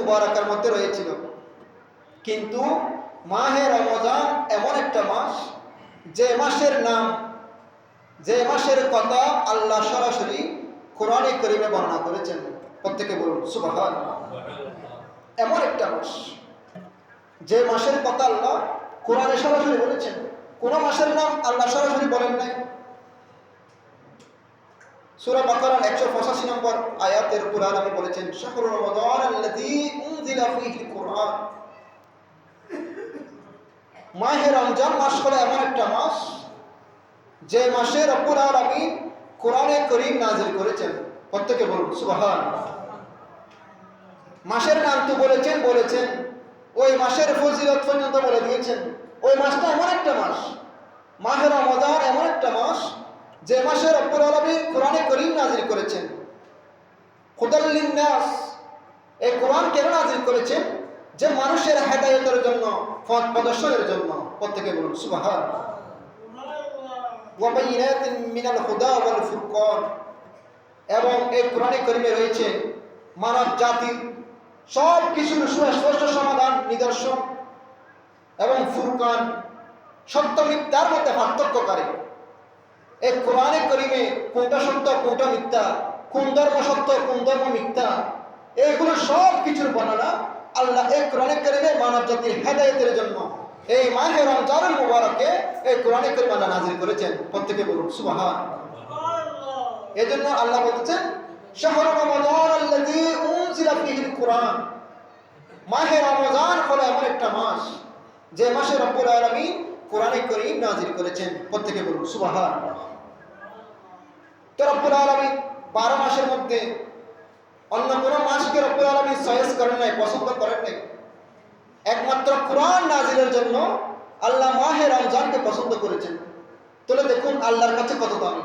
মুবারাকার মধ্যে রয়েছিল। কিন্তু মাহে রমজান এমন একটা মাস, যে মাসের নাম, যে মাসের কথা আল্লাহ সরাসরি কোরআনে কারীমে বর্ণনা করেছেন। প্রত্যেকে বলুন সুবহানাল্লাহ। এমন একটা মাস, যে মাসের কথা আল্লাহ কোরআনে সরাসরি বলেছেন। কোন মাসের নাম আল্লাহ সরাসরি বলেন নাই। সূরা বাকারার 185 নম্বর আয়াতের উপর আল্লাহ বলেছেন, শাহরু রমাদান আল্লাযী উনজিলা ফীহিল কুরআন। মাহে রমজান মাস হলো এমন একটা মাস, যে মাসে রব্বুল আলামিন কোরআনে কারীম নাযিল করেছেন। প্রত্যেকে বলুন সুবহানাল্লাহ। মাসের নাম তো বলেছেন, ওই মাসের ফজিলত পর্যন্ত বলে দিয়েছেন। ওই মাসটা এমন একটা মাস, মাহে রমজান এমন একটা মাস, যে মাসে রব্বুল আলামিন কোরআনে কারীম নাযিল করেছেন। হুদাল লিন-নাস, এই কোরআন কেন নাযিল করেছেন? যে মানুষের হেদায়েতের জন্য, পথ প্রদর্শনের জন্য। প্রত্যেকে বলুন সুবহানাল্লাহ। ওয়া বাইয়িনাতিন মিনাল হুদা ওয়াল ফুরকান, এবং এই কোরআনে কারীমে রয়েছে মানব জাতির সব কিছুর সুস্পষ্ট সমাধান, নিদর্শন এবং ফুরকান, সত্য মিথ্যার মধ্যে পার্থক্যকারী। এই কোরআনে কারীমে কোনটা সত্য কোনটা মিথ্যা, কোন ধর্ম সত্য কোন ধর্ম মিথ্যা, এইগুলো সব কিছুর বর্ণনা আল্লাহ এই কোরআনে কারীমে মানব জাতির হেদায়েতের জন্য এই মাহে রমজানুল মুবারকে এই কোরআনে কারীম আল্লাহ নাযিল করেছেন। প্রত্যেকে বলুন সুবহানাল্লাহ। এজন্য আল্লাহ বলতেছেন, শাহরু রমাদান আল্লাযী উনজিলা ফীহিল কুরআন। মাহে রমজান হলো এমন একটা মাস, যে মাসে রব্বুল আলামিন কোরআনে কারীম নাযিল করেছেন। প্রত্যেকে বলুন সুবহানাল্লাহ। তো রব্বুল আলামিন 12 মাসের মধ্যে অন্য কোন মাসকে রব্বুল আলামিন চয়েস করেন নাই, পছন্দ করেন নাই। একমাত্র কোরআন নাযিলের জন্য আল্লাহ মাহে রমজানকে পছন্দ করেছেন। তাহলে দেখুন আল্লাহর কাছে কত দামি।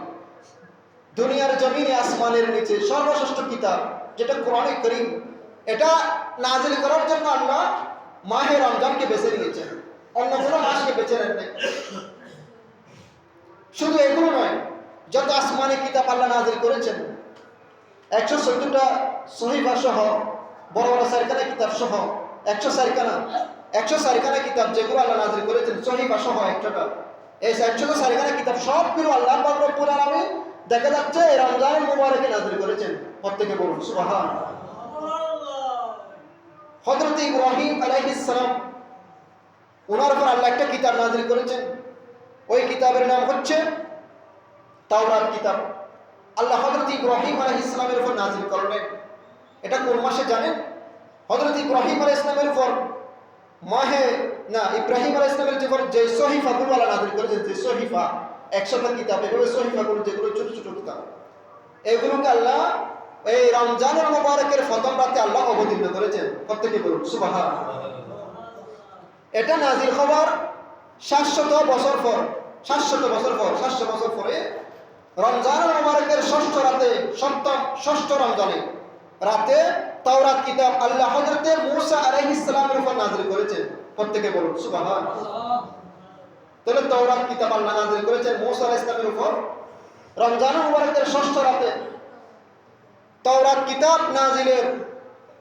দুনিয়ার জমিনে আসমানের নিচে সর্বশ্রেষ্ঠ কিতাব যেটা কোরআনে কারীম, এটা নাযিল করার জন্য আল্লাহ মাহে রমজানকে বেছে নিয়েছেন, অন্য কোনো মাসকে বেছে নেন নাই। শুধু এগুলো নয়, যত আসমানি কিতাব আল্লাহ নাযিল করেছেন, 114টা সহিফা সহ, বড় বড় সারখানা কিতাব সহ 100 সারখানা কিতাব যেগুলো আল্লাহ নাযিল করেছেন, সহিফা সহ একটা, এই 100 সারখানা কিতাব সবগুলো আল্লাহ পাক রব্বুল আলামিন দেখা যাচ্ছে এই রমজানুল মুবারকে নাযিল করেছেন। প্রত্যেকে বলুন সুবহানাল্লাহ। হযরত ইব্রাহিম আলাইহিস সালাম, ওনার উপর আল্লাহ একটা কিতাব নাযিল করেছেন। ওই কিতাবের নাম হচ্ছে তাওরাত কিতাব। আল্লাহ হযরত ইব্রাহিম আলাইহিস সালামের উপর নাযিল করলেন। এটা কোন মাসে জানেন? হযরত ইব্রাহিম আলাইহিস সালামের উপর ইব্রাহিম আলাইহিস সালামের উপর যে সহিফাগুলো আল্লাহ নাযিল করেছেন, যে সহিফা 100টা কিতাব, এগুলো সহিফাগুলো যেগুলো ছোট ছোট কিতাব, এগুলোকে আল্লাহ এই রমজানুল মুবারকের প্রথম রাতে আল্লাহ অবতীর্ণ করেছেন। প্রত্যেকে বলুন সুবহানাল্লাহ। এটা নাযিল হওয়ার 700 বছর পরে রমজানুল মুবারকের ষষ্ঠ রাতে, ষষ্ঠ রমজানে রাতে তাওরাত কিতাব আল্লাহ হযরত মূসা আলাইহিস সালামের উপর নাযিল করেছেন। প্রত্যেকে বলুন সুবহানাল্লাহ। তাহলে তাওরাত কিতাব আল্লাহ নাযিল করেছেন মূসা আলাইহিস সালামের উপর রমজানুল মুবারকের ষষ্ঠ রাতে। তাওরাত কিতাব নাযিলের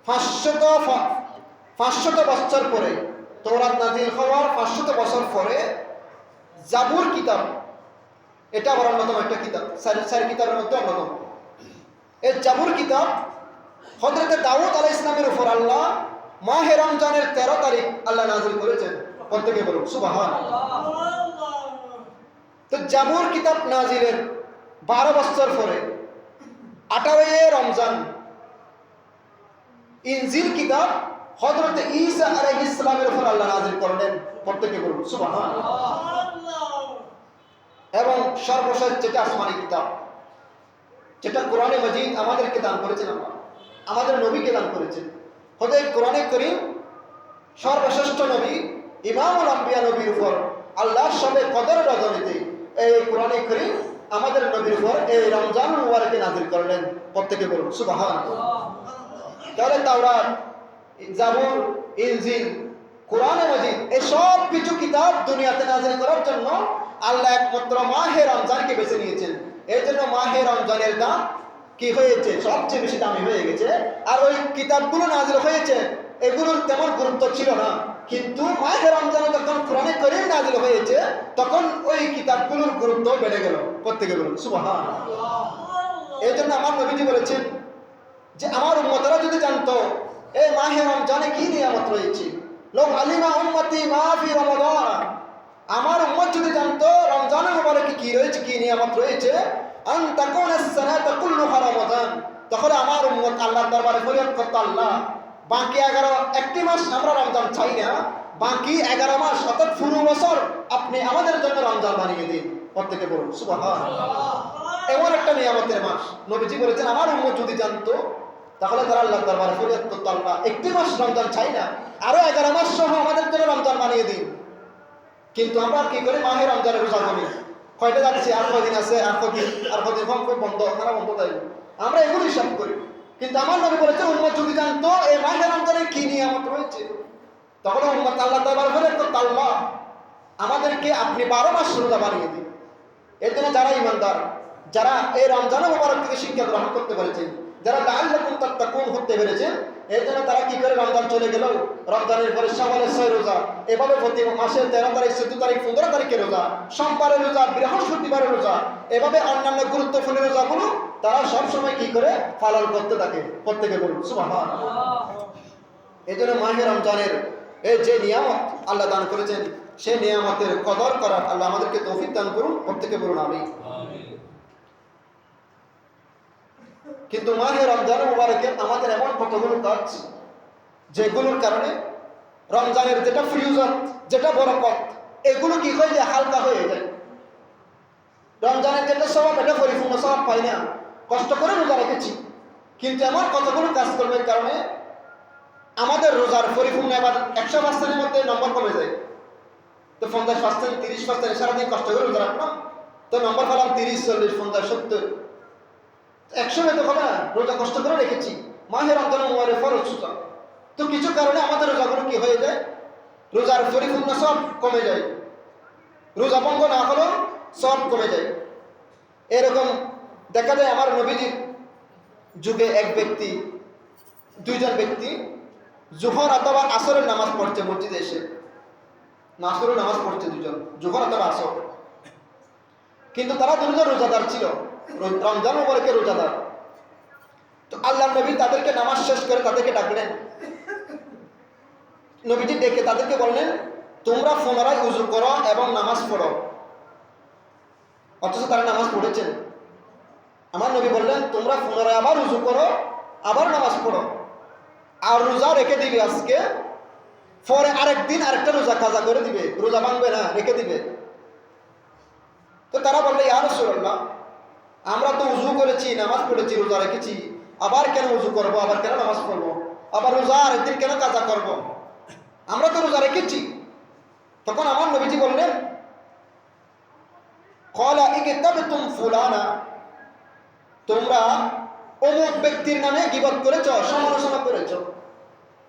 500 বছর পরে, তাওরাত নাযিল হওয়ার 500 বছর পরে জাবুর কিতাব, এটা আবার অন্যতম একটা কিতাব, চার কিতাবের মধ্যে অন্যতম। এই জাবুর কিতাব হযরত দাউদ আলাইহিস সালামের উপর আল্লাহ মাহে রমজানের 13 তারিখ আল্লাহ নাযিল করেছেন। প্রত্যেকে বলুন সুবহানাল্লাহ। তো জাবুর কিতাব নাযিলের 12 বছর পরে 18 রমজান ইনজিল কিতাব হযরত ঈসা আলাইহিস সালামের উপর আল্লাহ নাযিল করলেন। প্রত্যেকে বলুন সুবহানাল্লাহ। এবং সর্বশেষ যেটা আসমানি কিতাব, যেটা কোরআনে মাজিদ আমাদেরকে দান করেছেন, আমাদের নবীকে দান করেছেন। হযরত কোরআনে কারীম সর্বশ্রেষ্ঠ নবী ইমামুল আম্বিয়া নবীর উপর আল্লাহ সবে কদর রজনীতে এই কোরআনে কারীম আমাদের নবীর উপর এই রমজানুল মুবারকে নাযিল করলেন। প্রত্যেকে বলুন সুবহানাল্লাহ। তাহলে তাওরাত, জাবুর, ইনজিল, কোরআনে মাজিদ এই সব কিছু কিতাব দুনিয়াতে নাযিল করার জন্য আল্লাহ একমাত্র মাহে রমজানকে বেছে নিয়েছেন। এই জন্য মাহে রমজানের দাম কি হয়েছে, সবচেয়ে বেশি দামি হয়ে গেছে। আর ওই কিতাবগুলো নাজিল হয়েছে, এগুলোর তেমন গুরুত্ব ছিল না। কিন্তু মাহে রমজানে যখন কোরআনে কারীম নাজিল হয়েছে, তখন ওই কিতাবগুলোর গুরুত্ব বেড়ে গেল। প্রত্যেকে বলুন সুবহানাল্লাহ। এই জন্য আমার নবীজি বলেছেন যে আমার উম্মতরা যদি জানতো এই মাহে রমজানে কি নিয়ামত রয়েছে, লাউ আলিমা উম্মতি মা ফি রমাদান, আমার উম্মত যদি জানতো রমজানের মোবারকে কি রয়েছে, কি নিয়ামত রয়েছে, আন তাকুনা সানাতা কুল্লুহা রমাদান, তাহলে আমার উম্মত আল্লাহর দরবারে ফরিয়াদ করতো, আল্লাহ বাকি 11 মাস আমরা রমজান চাই না, বাকি 11 মাস অর্থাৎ পুরো বছর আপনি আমাদের জন্য রমজান বানিয়ে দিন। প্রত্যেকে বলুন সুবহানাল্লাহ। এমন একটা নিয়ামতের মাস নবীজি বলেছেন আমার উম্মত যদি জানতো তাহলে তারা আল্লাহর দরবারে ফরিয়াদ করতো, আল্লাহ 1 মাস রমজান চাই না, আরো 11 মাস সহ আমাদের জন্য রমজান বানিয়ে দিন। কিন্তু আমরা কি করি, মাহে রমজানের রোজা করি, কয়টা যাচ্ছে, আর কয়দিন আছে, আর কদিন বন্ধ, খানা বন্ধ, তাই আমরা এগুলো হিসাব করি। কিন্তু আমার নবী বলেছে উম্মত যদি জানতো এই মাহে রমজানের কি নিয়ামত রয়েছে, তখন উম্মত আল্লাহ দরবারে ফরিয়াদ করতো, আল্লাহ আমাদেরকে আপনি 12 মাস রোজা বানিয়ে দিন। এর জন্য যারা ইমানদার, যারা এই রমজানের মোবারক থেকে শিক্ষা গ্রহণ করতে পেরেছেন, যারা লাআল্লাকুম তাত্তাকুন হতে পেরেছেন, এর জন্য তারা কি করে, রমজান চলে গেল, রমজানের পরে শাওয়ালের 6 রোজা, এভাবে প্রতি মাসের 13 তারিখ, 14 তারিখ, 15 তারিখের রোজা, সোমবারের রোজা, বৃহস্পতিবারের রোজা, এভাবে অন্যান্য গুরুত্বপূর্ণ রোজাগুলো তারা সব সময় কি করে পালন করতে থাকে। প্রত্যেকে বলুন সুবহানাল্লাহ। এই জন্য মাহে রমজানের এই যে নিয়ামত আল্লাহ দান করেছেন, সেই নিয়ামতের কদর করার আল্লাহ আমাদেরকে তৌফিক দান করুন। প্রত্যেকে বলুন আমিন। কিন্তু মাহে রমজান মুবারকে আমাদের এমন কতগুলো কাজ যেগুলোর কারণে রমজানের যেটা ফজিলত, যেটা বরকত, এগুলো কি হয়ে যায়, হালকা হয়ে যায়। রমজানের যেটা সওয়াব, এটা পরিপূর্ণ সওয়াব পাই না, কষ্ট করে রোজা রেখেছি, কিন্তু এমন কতগুলো কাজকর্মের কারণে আমাদের রোজার পরিপূর্ণ এবার 100%-এর মধ্যে নম্বর কমে যায়। তো 50%, 30%, সারাদিন কষ্ট করে রোজা রাখলাম, তো নম্বর পেলাম 30, 40, 50, 70, 100 তো হবে না। রোজা কষ্ট করে রেখেছি, মাহে রমজান মুবারক ফরজ রোজা, তো কিছু কারণে আমাদের রোজাগুলো কি হয়ে যায়, রোজার পরিপূর্ণ সব কমে যায়, রোজা ভঙ্গ না হলেও সব কমে যায়। এরকম দেখা যায় আমার নবীজির যুগে দুইজন ব্যক্তি জোহর অথবা আসরের নামাজ পড়ছে, মসজিদে এসে আসরের নামাজ পড়ছে দুজন, জোহর অথবা আসর, কিন্তু তারা দুজন রোজাদার ছিল, রমজান মুবারকের রোজাদার। তো আল্লাহ নবী তাদেরকে নামাজ শেষ করে তাদেরকে ডাকলেন, নবীজি ডেকে তাদেরকে বললেন তোমরা পুনরায় উযু করো এবং নামাজ পড়ো। অথচ তারা নামাজ পড়েছেন। আমার নবী বললেন তোমরা পুনরায় আবার উযু করো, আবার নামাজ পড়ো, আর রোজা রেখে দিবে আজকে, পরে আরেকদিন আরেকটা রোজা কাজা করে দিবে, রোজা ভাঙবে না, রেখে দিবে। তো তারা বললে ইয়া রাসূলুল্লাহ, আমরা তো উযু করেছি, নামাজ পড়েছি, রোজা রেখেছি, আবার কেন উযু করবো, আবার কেন নামাজ পড়বো, আবার রোজা আরেকদিন কেন কাজা করব, আমরা তো রোজা রেখেছি। তখন আমার নবীজি বললেন ক্বালা ইকতাবতুম ফুলানা, তোমরা অমুক ব্যক্তির নামে গীবত করেছ, সমালোচনা করেছ,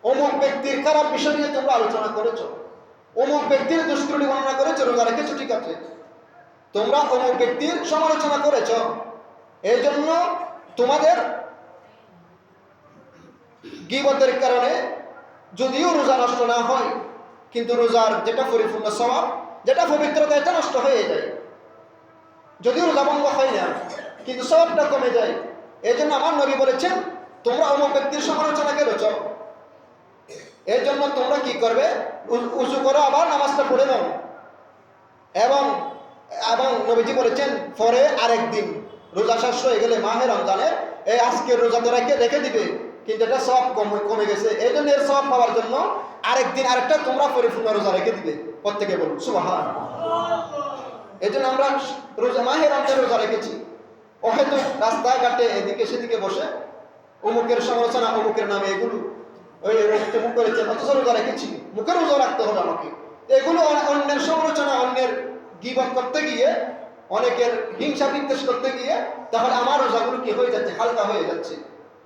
অমুক ব্যক্তির খারাপ বিষয় নিয়ে তোমরা আলোচনা করেছ, অমুক ব্যক্তির দুষ্কৃতি বর্ণনা করেছ, রোজা রেখেছ ঠিক আছে, তোমরা অমুক ব্যক্তির সমালোচনা করেছ, এই জন্য তোমাদের গীবতের কারণে যদিও রোজা নষ্ট না হয়, কিন্তু রোজার যেটা পরিপূর্ণ সওয়াব, যেটা পবিত্রতা, এটা নষ্ট হয়ে যায়। যদিও রোজা ভঙ্গ হয় না, কিন্তু সওয়াবটা কমে যায়। এই জন্য আমার নবী বলেছেন তোমরা অমুক ব্যক্তির সমালোচনা করেছ, এর জন্য তোমরা কি করবে, উযু করো, আবার নামাজটা পড়ে নাও। এবং নবীজি বলেছেন পরে আরেকদিন রোজা শেষ হয়ে গেলে মাহে রমজানের এই আজকের রোজা তো রেখে দিবে, কিন্তু এটা সব কমে গেছে, এই জন্য এর সব পাওয়ার জন্য আরেকদিন আরেকটা তোমরা পরিপূর্ণ রোজা রেখে দিবে। প্রত্যেকে বলুন সুবহানাল্লাহ। এই জন্য আমরা রোজা মাহে রমজান রোজা রেখেছি, ও হয়তো রাস্তাঘাটে এদিকে সেদিকে বসে অমুকের সমালোচনা, অমুকের নামে এগুলো ওই মুখ করেছে, অথচ রোজা রেখেছি, মুখের রোজা রাখতে হবে আমাকে। এগুলো অন্যের সমালোচনা, অন্যের গীবত করতে গিয়ে, অনেকের হিংসা বিদ্বেষ করতে গিয়ে, তাহলে আমার রোজাগুলো কি হয়ে যাচ্ছে, হালকা হয়ে যাচ্ছে।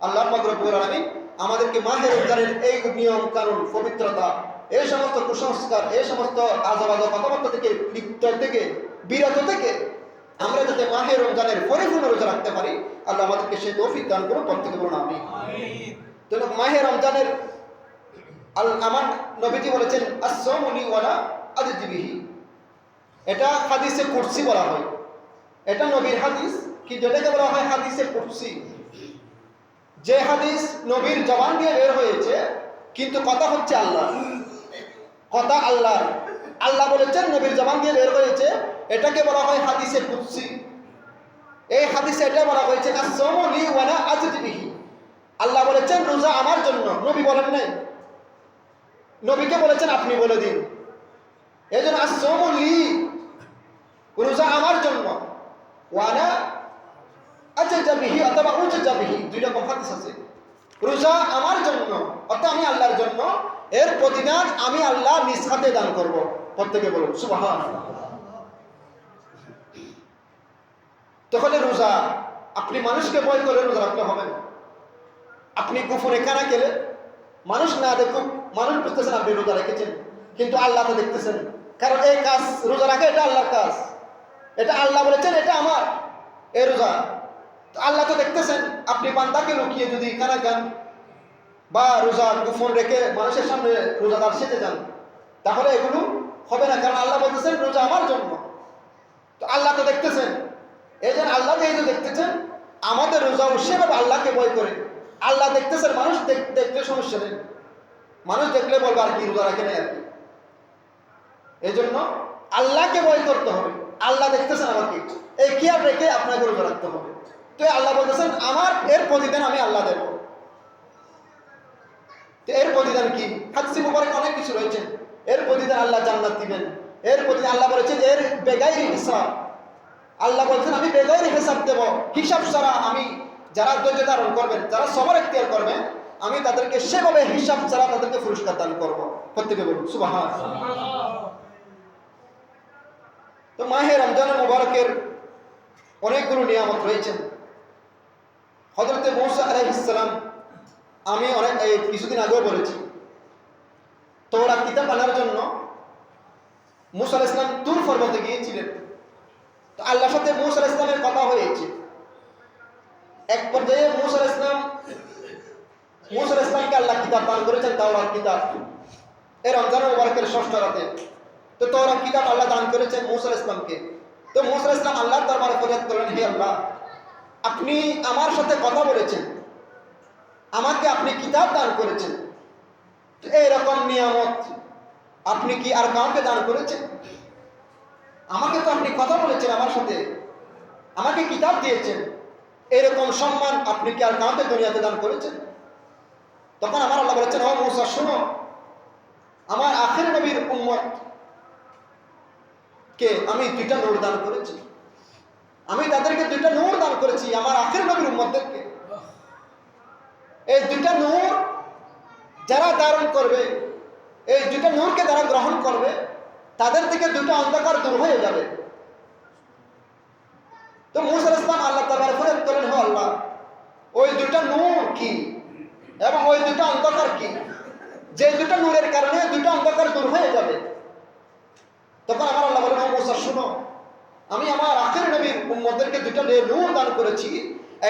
আল্লাহ পাক রব্বুল আলামিন আমাদেরকে মাহে রমজানের এই নিয়ম কানুন, পবিত্রতা, এই সমস্ত কুসংস্কার, এই সমস্ত আজব আজব কথাবার্তা থেকে, লিপ্ত থেকে, বিরত থেকে আমরা যাতে মাহে রমজানের পরিপূর্ণ রোজা রাখতে পারি, আল্লাহ আমাদেরকে সেই তৌফিক দান করুন। প্রত্যেকে বলুন আমিন। তো মাহে রমজানের আমার নবীজি বলেছেন as-sawmu লি ওয়া লা আজজি বিহি। এটা হাদিসে কুরসি বলা হয়। এটা নবীর হাদিস, কি যেটাকে বলা হয় হাদিসে কুরসি। যে হাদিস নবীর জবান দিয়ে বের হয়েছে, কিন্তু কথা হচ্ছে আল্লাহ, কথা আল্লাহ। আল্লাহ বলেছেন, নবীর জবান দিয়ে বের হয়েছে, এটাকে বলা হয় হাদিসে কুরসি। এই হাদিসে এটা বলা হয়েছে as-sawmu লি ওয়া লা আজজি বিহি। আল্লাহ বলেছেন রোজা আমার জন্য, নবী বলেন নাই। নবীকে বলেছেন আপনি বলে দিন। এই জন্য as-sawmu লি, রোজা আমার জন্য, ওয়া লা আজজি বিহি অথবা উজজা বিহি, দুই রকম হাদিস আছে। রোজা আমার জন্য অর্থাৎ আমি আল্লাহর জন্য, এর প্রতিদান আমি আল্লাহ নিজ হাতে দান করব। প্রত্যেকে বলুন সুবহানাল্লাহ। তাহলে রোজা আপনি মানুষকে ভয় করে রোজা রাখতে হবে না। আপনি গোপনে কানা গেলে মানুষ না দেখুক, মানুষ বুঝতেছেন আপনি রোজা রেখেছেন, কিন্তু আল্লাহ তো দেখতেছেন। কারণ এই কাজ রোজা রাখা এটা আল্লাহর কাজ, এটা আল্লাহ বলেছেন এটা আমার এই রোজা। আল্লাহ তো দেখতেছেন। আপনি বান্দাকে লুকিয়ে যদি কানা গান বা রোজা গোপন রেখে মানুষের সামনে রোজাদার সেজে যান, তাহলে এগুলো হবে না। কারণ আল্লাহ বলতেছেন রোজা আমার জন্য। তো আল্লাহ তো দেখতেছেন। এই জন্য আল্লাহ যেহেতু দেখতেছেন, আমাদের রোজাও সেভাবে আল্লাহকে ভয় করে। আল্লাহ দেখতেছেন, মানুষ দেখলে সমস্যা নেই, মানুষ দেখলে বলবে আর কি রোজা রাখে নাই আর কি। এই জন্য আল্লাহকে ভয় করতে হবে। আল্লাহ দেখতেছেন আমাকে, এই খেয়াল রেখে আপনাকে রোজা রাখতে হবে। তো আল্লাহ বলতেছেন আমার এর প্রতিদান আমি আল্লাহ দেব। তো এর প্রতিদান কি? হাদিসে মুবারক অনেক কিছু রয়েছে। এর প্রতিদান আল্লাহ জান্নাত দিবেন। এর প্রতিদান আল্লাহ বলেছেন এর বেগাইরি হিসাব। আল্লাহ বলছেন আমি বেগাইরি হিসাব দেব, হিসাব ছাড়া। আমি যারা ধৈর্য ধারণ করবেন, যারা সবর এখতিয়ার করবেন, আমি তাদেরকে সেভাবে হিসাব ছাড়া তাদেরকে পুরস্কার দান করব। প্রত্যেকে বলুন সুবহানাল্লাহ। তো মাহে রমজান মুবারকের অনেকগুলো নিয়ামত রয়েছে। হযরত মূসা আলাইহিস সালাম, আমি কিছুদিন আগেও বলেছি, তাওরাত কিতাব আনার জন্য মূসা আলাইহিস সালাম তুর পর্বতে গিয়েছিলেন। তো আল্লাহর সাথে মূসা আলাইহিস সালামের কথা হয়েছে। এক পর্যায়ে মূসা আলাইহিস সালামকে আল্লাহ কিতাব দান করেছেন, তাওরাত কিতাব। এই রমজান মুবারকের ষষ্ঠ রাতে তো তাওরাত কিতাব আল্লাহ দান করেছেন মূসা আলাইহিস সালামকে। তো মূসা আলাইহিস সালাম আল্লাহর দরবারে ফরিয়াদ করলেন, হে আল্লাহ, আপনি আমার সাথে কথা বলেছেন, আমাকে আপনি কিতাব দান করেছেন, তো এইরকম নিয়ামত আপনি কি আর কাউকে দান করেছেন? আমাকে তো আপনি কথা বলেছেন আমার সাথে, আমাকে কিতাব দিয়েছেন, এরকম সম্মান আপনি কি আর কাউকে দুনিয়াতে দান করেছেন? তখন আমার আল্লাহ বলেছেন, ও মূসা শোনো, আমার আখির নবীর উম্মত কে আমি দুইটা নূর দান করেছি। আমি তাদেরকে দুইটা নূর দান করেছি, আমার আখির নবীর উম্মতদেরকে। এই দুইটা নূর যারা ধারণ করবে, এই দুইটা নূরকে যারা গ্রহণ করবে, তাদের থেকে দুটো অন্ধকার দূর হয়ে যাবে। তো মূসা আলাইহিস সালাম আল্লাহ তাআলার ফরিয়াদ করলেন, হে আল্লাহ, ওই দুটো নূর কি এবং ওই দুটো অন্ধকার কি, যে দুটো নূরের কারণে দুটো অন্ধকার দূর হয়ে যাবে। তখন আমার আল্লাহ বলেন, ও মূসা শুনো, আমি আমার আখির নবীর উম্মতদেরকে দুটো নূর দান করেছি।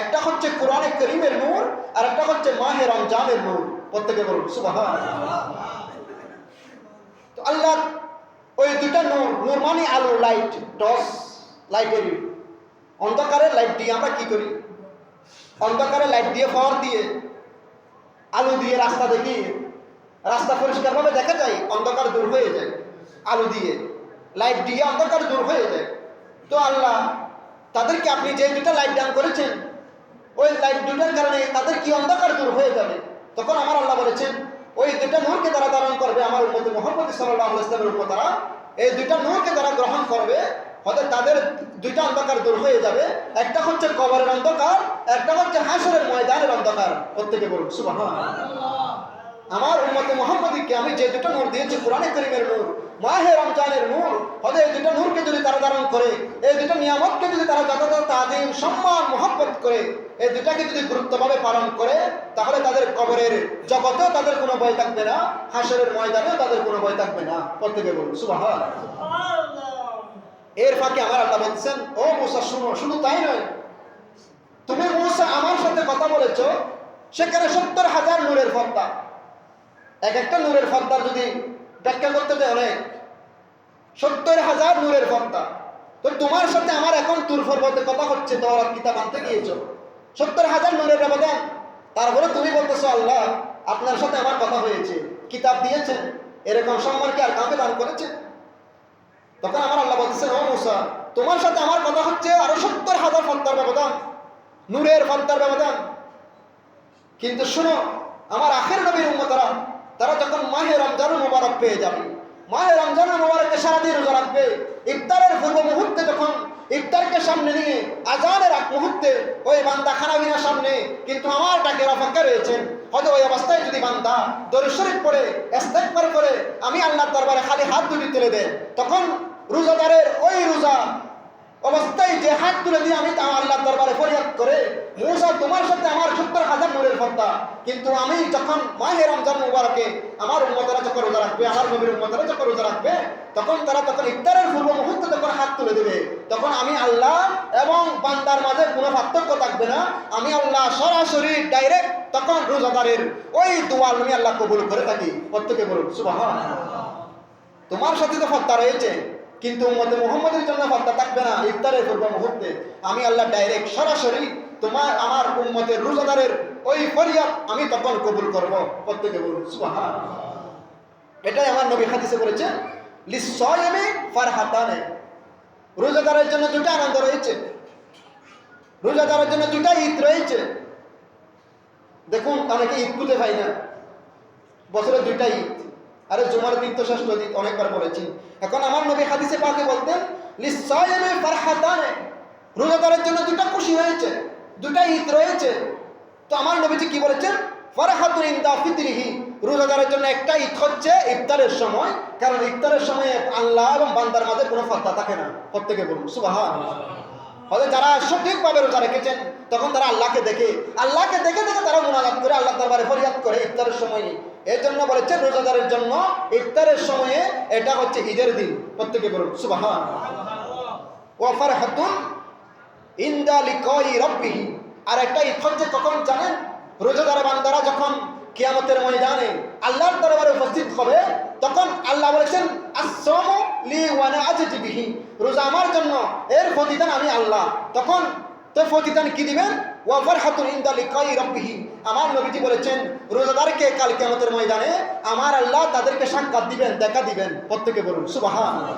একটা হচ্ছে কোরআনে কারীমের নূর, আর একটা হচ্ছে মাহে রমজানের নূর। প্রত্যেকে বলুন সুবহানাল্লাহ। তো আল্লাহ ওই দুটা নূর, নূর মানে আলো, লাইট, টর্চ লাইটের। অন্ধকারে লাইট দিয়ে আমরা কি করি? অন্ধকারে লাইট দিয়ে, পাওয়ার দিয়ে, আলো দিয়ে রাস্তা দেখি, রাস্তা পরিষ্কারভাবে দেখা যায়, অন্ধকার দূর হয়ে যায়। আলো দিয়ে, লাইট দিয়ে অন্ধকার দূর হয়ে যায়। তো আল্লাহ তাদেরকে আপনি যে দুটা লাইট দান করেছেন, ওই লাইট দুটার কারণে তাদের কি অন্ধকার দূর হয়ে যাবে। তখন আমার আল্লাহ বলেছেন, ওই দুটা নূরকে তারা ধারণ করবে, আমার উম্মত মুহাম্মদ সাল্লাল্লাহু আলাইহি ওয়াসাল্লামের উম্মতরা এই দুটা নূরকে তারা গ্রহণ করবে, হয়তো তাদের দুইটা অন্ধকার দূর হয়ে যাবে। একটা হচ্ছে কবরের অন্ধকার, একটা হচ্ছে হাসরের ময়দানের অন্ধকার। প্রত্যেকে বলুন সুবহানাল্লাহ। আমার উম্মত মুহাম্মদীকে আমি যে দুটো নূর দিয়েছি, কোরআনে কারীমের নূর, মাহে রমজানের নূর, হয়তো এই দুটো নূরকে যদি তারা ধারণ করে, এই দুটো নিয়ামতকে যদি তারা যথাযথ তাজিম, সম্মান, মহব্বত করে, এই দুটাকে যদি গুরুত্বভাবে পালন করে, তাহলে তাদের কবরের জগতেও তাদের কোনো ভয় থাকবে না, হাসরের ময়দানেও তাদের কোনো ভয় থাকবে না। প্রত্যেকে বলুন সুবহানাল্লাহ। এর ফাঁকে আমার আল্লাহ বলছেন, ও মুসা শুনো, শুধু তাই নয়, তুমি মুসা আমার সাথে কথা বলেছো, সেখানে 70,000 নূরের পর্দা। এক একটা নূরের পর্দার যদি ব্যাখ্যা করতে চাই অনেক, 70,000 নূরের পর্দা। তো তোমার সাথে আমার এখন তুর পর্বতে কথা হচ্ছে, তাওরাত কিতাব আনতে গিয়েছো, 70,000 নূরের ব্যবধান। তারপরে তুমি বলতেছো আল্লাহ আপনার সাথে আমার কথা হয়েছে, কিতাব দিয়েছেন, এরকম সম্মান কি আর কাউকে দান করেছেন? তখন আমার আল্লাহ বলতেছেন, ও মুসা তোমার সাথে আমার কথা হচ্ছে আরো 70,000 পর্দার ব্যবধান, নূরের পর্দার ব্যবধান। কিন্তু শুনো, আমার আখের নবীর উম্মতরা, তারা যখন মাহে রমজানুল মুবারক পেয়ে যাবে, মাহে রমজানুল মুবারকে সারাদিন রোজা রাখবে, ইফতারের পূর্ব মুহূর্তে যখন ইফতারকে সামনে নিয়ে আজানের আগ মুহূর্তে ওই বান্দা খানাবিনার সামনে কিন্তু আমার ডাকের অপেক্ষা রয়েছেন, হয়তো ওই অবস্থায় যদি বান্দা দরুদ শরীফ পড়ে ইস্তেগফার করে আমি আল্লাহর দরবারে খালি হাত দুটি তুলে দেয়, তখন রোজাদারের ওই রোজা অবস্থায় যে হাত তুলে দিয়ে আমি আল্লাহর দরবারে ফরিয়াদ করে, মুসা তোমার সাথে আমার 70,000 নূরের পর্দা, কিন্তু আমি যখন মাহে রমজান মুবারকে আমার উম্মতেরা যখন রোজা রাখবে, আমার নবীর উম্মতেরা যখন রোজা রাখবে, তখন তারা তখন ইফতারের পূর্ব মুহূর্তে যখন হাত তুলে দেবে, তখন আমি আল্লাহ এবং বান্দার মাঝে কোনো পার্থক্য থাকবে না, আমি আল্লাহ সরাসরি ডাইরেক্ট তখন রোজাদারের ওই দোয়া আমি আল্লাহ কবুল করে থাকি। প্রত্যেকে বলুন সুবহানাল্লাহ। তোমার সাথে তো পর্দা রয়েছে, কিন্তু উম্মতে মুহাম্মদের জন্য পর্দা থাকবে না। ইফতারের পূর্ব মুহূর্তে আমি আল্লাহ ডাইরেক্ট সরাসরি তোমার আমার উম্মতের রোজাদারের ওই ফরিয়াদ আমি তখন কবুল করব। প্রত্যেকে বলুন সুবহানাল্লাহ। এটাই আমার নবী হাদিসে বলেছেন, লিস-সায়িমি ফারহাতানে, রোজাদারের জন্য দুটো আনন্দ রয়েছে, রোজাদারের জন্য দুটো ঈদ রয়েছে। দেখুন অনেকে ঈদ খুঁজে পাই না, বছরে দুইটা ঈদ, আরে জুমার দিন তো ষষ্ঠ ঈদ, অনেকবার বলেছি। এখন আমার নবী হাদিসে পাকে বলতেন লিস-সায়িমি ফারহাতানে, রোজাদারের জন্য দুটো খুশি হয়েছে, দুটো ঈদ রয়েছে। তো আমার নবীজি কি বলেছেন, ফারহাতুন ইনদা ফিতরিহি, রোজাদারের জন্য একটা ঈদ হচ্ছে ইফতারের সময়, কারণ ইফতারের সময় আল্লাহ এবং বান্দার মাঝে কোনো ফারাক থাকে না। প্রত্যেকে বলুন সুবহানাল্লাহ। হয়তো যারা সঠিকভাবে রোজা রেখেছেন তখন তারা আল্লাহকে দেখে দেখে তারা মুনাজাত করে আল্লাহ দরবারে ফরিয়াদ করে ইফতারের সময়ে। এর জন্য বলেছেন রোজাদারের জন্য ইফতারের সময়ে এটা হচ্ছে ঈদের দিন। প্রত্যেকে বলুন সুবহানাল্লাহ। ওয়া ফারহাতুন ইনদা লিকাই রাব্বিহি, আর একটা ঈদ হচ্ছে কখন জানেন, রোজাদার বান্দারা যখন কিয়ামতের ময়দানে আল্লাহর দরবারে উপস্থিত হবে, তখন আল্লাহ বলেছেন আস-সাওমু লি ওয়া আনা আজজি বিহি, রোজা আমার জন্য, এর প্রতিদান আমি আল্লাহ। তখন তো প্রতিদান কি দিবেন, ওয়া ফারহাতুন ইনদা লিকাই রাব্বিহি, আমার নবীজি বলেছেন রোজাদারকে কাল কিয়ামতের ময়দানে আমার আল্লাহ তাদেরকে সাক্ষাৎ দিবেন, দেখা দিবেন। প্রত্যেকে বলুন সুবহানাল্লাহ।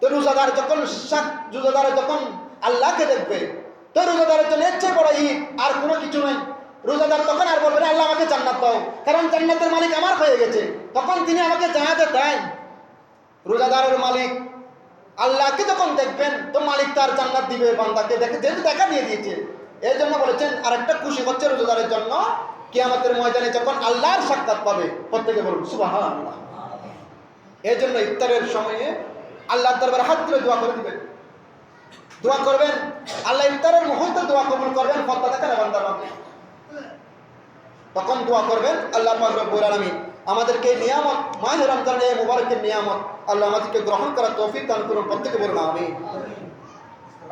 তো রোজাদার যখন আল্লাহকে দেখবে, তো রোজাদারের জন্য এর চেয়ে বড় ঈদ আর কোনো কিছু নয়। রোজাদার তখন আর বলবে না আল্লাহ আমাকে জান্নাত দাও, কারণ জান্নাতের মালিক আমার হয়ে গেছে, তখন তিনি আমাকে জানাতে দেন। রোজাদারের মালিক আল্লাহকে যখন দেখবেন, তো মালিক তার জান্নাত দিবে বান্দাকে, দেখে যেহেতু দেখা দিয়ে দিয়েছে। এই জন্য বলেছেন আরেকটা খুশি হচ্ছে রোজাদারের জন্য কিয়ামতের ময়দানে যখন আল্লাহর সাক্ষাৎ পাবে। প্রত্যেকে বলুন সুবহানাল্লাহ। এই জন্য ইফতারের সময়ে আল্লাহর দরবারে হাত তুলে দোয়া করে দিবেন, দোয়া করবেন, আল্লাহ ইফতারের মুহূর্তে দোয়া কবুল করবেন। পর্দা দেখেন বান্দার মাঝে, তখন দোয়া করবেন আল্লাহ পাক রব্বুল আলামিন আমাদেরকে নিয়ামত, মাহে রমজানের এই মুবারকের নিয়ামত আল্লাহ আমাদেরকে গ্রহণ করার তৌফিক দান করুন। প্রত্যেকে বলুন আমিন।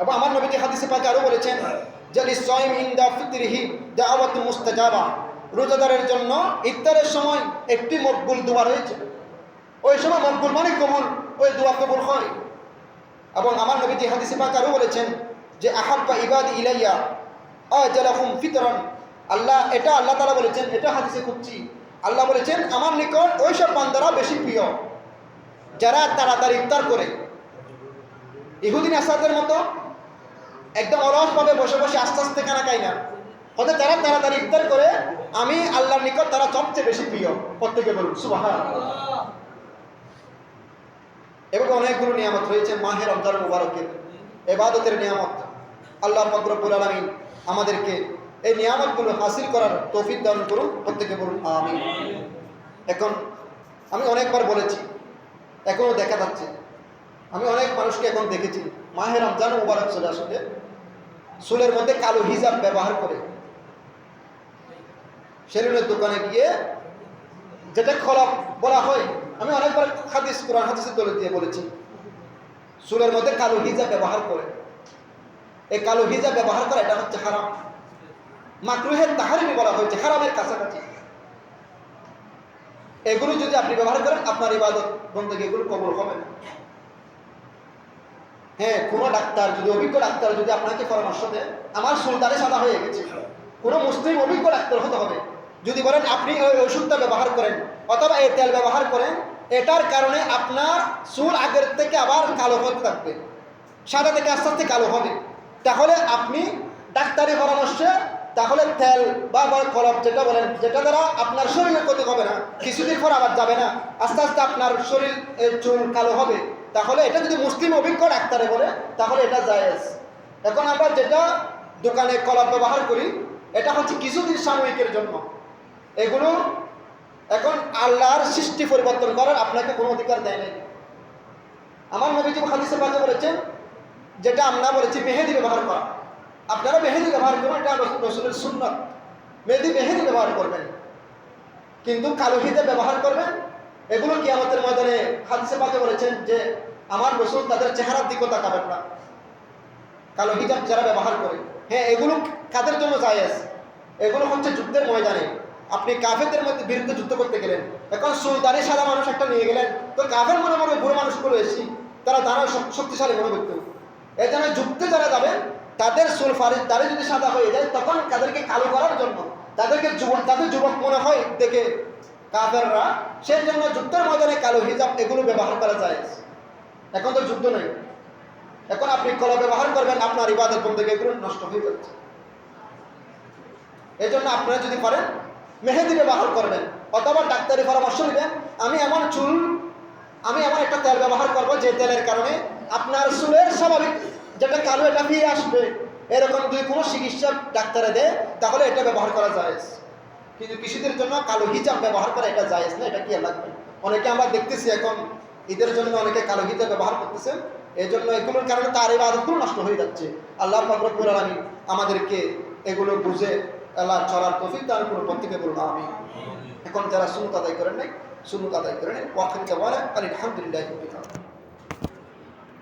এবং আমার নবীজি হাদিসে পাকে আরো বলেছেন যে লিস-সায়িমি ইনদা ফিতরিহি দাওয়াতুন মুস্তাজাবা, রোজাদারের জন্য ইফতারের সময় একটি মকবুল দোয়া রয়েছে। ওই সময় মকবুল মানে কবুল, ওই দোয়া কবুল হয়। এবং আমার নবীজি হাদিসে পাকে আরো বলেছেন যে আহাব্বা ইবাদি ইলাইয়া আজালাহুম ফিতরান, এটা আল্লাহ তাআলা বলেছেন, এটা হাদিসে খুঁজছি, আল্লাহ বলেছেন আমার নিকট ওই সব বান্দারা বেশি প্রিয় যারা তাড়াতাড়ি ইফতার করে। ইহুদি নাসারদের মতো একদম অলসভাবে বসে বসে আস্তে আস্তে খানা খায় না, হয়তো যারা তাড়াতাড়ি ইফতার করে আমি আল্লাহর নিকট তারা সবচেয়ে বেশি প্রিয়। প্রত্যেকে বলুন সুবহানাল্লাহ। এবং অনেকগুলো নিয়ামত রয়েছে মাহে রমজান মুবারকের, ইবাদতের নিয়ামত। আল্লাহ পাক রব্বুল আলামিন আমাদেরকে এই নিয়ামতগুলো হাসিল করার তৌফিক দান করুন। প্রত্যেকে বলুন আমিন। এখন আমি অনেকবার বলেছি, এখনও দেখা যাচ্ছে, আমি অনেক মানুষকে এখন দেখেছি মাহে রমজান মুবারক চলে আসলে চুলের মধ্যে কালো হিজাব ব্যবহার করে সেলুনের দোকানে গিয়ে, যেটা খলক বলা হয়, আমি অনেকবার কোরআন হাদিসের দলিল দিয়ে বলেছি, চুলের মধ্যে কালো হিজাব ব্যবহার করে, এই কালো হিজাব ব্যবহার করা এটা হচ্ছে হারাম। মাকরুহের তাহরিমি বলা হয়েছে, হারামের কাছাকাছি। এগুলো যদি আপনি ব্যবহার করেন আপনার ইবাদত বন্দেগী এগুলো কবুল হবে না। হ্যাঁ, কোনো ডাক্তার যদি, অভিজ্ঞ ডাক্তার যদি আপনাকে পরামর্শ দেয়, আমার সুলতানে সাদা হয়ে গেছে, কোনো মুসলিম অভিজ্ঞ ডাক্তার হতে হবে। যদি বলেন আপনি ওই ওষুধটা ব্যবহার করেন অথবা এই তেল ব্যবহার করেন, এটার কারণে আপনার চুল আগের থেকে আবার কালো হতে থাকবে, সাদা থেকে আস্তে আস্তে কালো হবে, তাহলে আপনি ডাক্তারি পরামর্শে তাহলে তেল বা কলম যেটা বলেন, যেটা দ্বারা আপনার শরীরের ক্ষতি হবে না, কিছুদিন পর আবার যাবে না, আস্তে আস্তে আপনার শরীর চুল কালো হবে, তাহলে এটা যদি মুসলিম অভিজ্ঞ ডাক্তারে বলে তাহলে এটা জায়েজ। এখন আমরা যেটা দোকানে কলম ব্যবহার করি এটা হচ্ছে কিছুদিন সাময়িকের জন্য, এগুলো এখন আল্লাহর সৃষ্টি পরিবর্তন করার আপনাকে কোনো অধিকার দেয় নাই। আমার নবীজি হাদিসে পাকে বলেছেন, যেটা আমরা বলেছি মেহেদি ব্যবহার করা, আপনারা মেহেদি ব্যবহার করবেন, এটা রাসূলের সুন্নাত, মেহেদি ব্যবহার করবেন, কিন্তু কালো হিজাব ব্যবহার করবেন। এগুলো কিয়ামতের ময়দানে হাদিসে পাকে বলেছেন যে আমার রাসূল তাদের চেহারার দিকে তাকাবেন না, কালো হিজাব যারা ব্যবহার করে। হ্যাঁ, এগুলো কাদের জন্য জায়েজ? এগুলো হচ্ছে যুদ্ধের ময়দানে আপনি কাফেরদের মধ্যে বিরুদ্ধে যুদ্ধ করতে গেলেন, এখন সুলতানি সাদা মানুষ একটা নিয়ে গেলেন, তো কাফের মনে মনে বুড়ো মানুষগুলো এসি তারা শক্তিশালী মনে করত, এই জন্য যুদ্ধে যারা যাবেন তাদের চুল দাড়ি যদি সাদা হয়ে যায় তখন তাদেরকে কালো করার জন্য, তাদের যুবক মনে হয় দেখে কাফেররা, সেই জন্য যুদ্ধের ময়দানে কালো হিজাব এগুলো ব্যবহার করা যায়। এখন তো যুদ্ধ নেই, এখন আপনি কলম ব্যবহার করবেন, আপনার ইবাদত বন্দেগী এগুলো নষ্ট হয়ে যাচ্ছে। এই জন্য আপনারা যদি পারেন মেহেদি ব্যবহার করবেন অথবা ডাক্তারি পরামর্শ নেবেন, আমি এমন একটা তেল ব্যবহার করব যে তেলের কারণে আপনার চুলের স্বাভাবিক যেটা কালো এটা ফিরে আসবে, এরকম যদি কোনো চিকিৎসা ডাক্তারে দেয় তাহলে এটা ব্যবহার করা যায়। কিন্তু কৃষিদের জন্য কালো হিজাব ব্যবহার করা এটা জায়েজ না, এটা কি লাগবে? অনেকে আমরা দেখতেছি এখন ঈদের জন্য অনেকে কালো হিজাব ব্যবহার করতেছেন, এই জন্য এগুলোর কারণে তার ইবাদতগুলো নষ্ট হয়ে যাচ্ছে। আল্লাহ পাক রব্বুল আলামিন আমাদেরকে এগুলো বুঝে আল্লাহ চলার তৌফিক দান করুন, প্রত্যেকে বলুন আমিন। এখন যারা সুন্নত আদায় করেন নাই, সুন্নত আদায় করেন, ওয়াখির জাওয়ানা আলহামদুলিল্লাহি রাব্বিল আলামিন।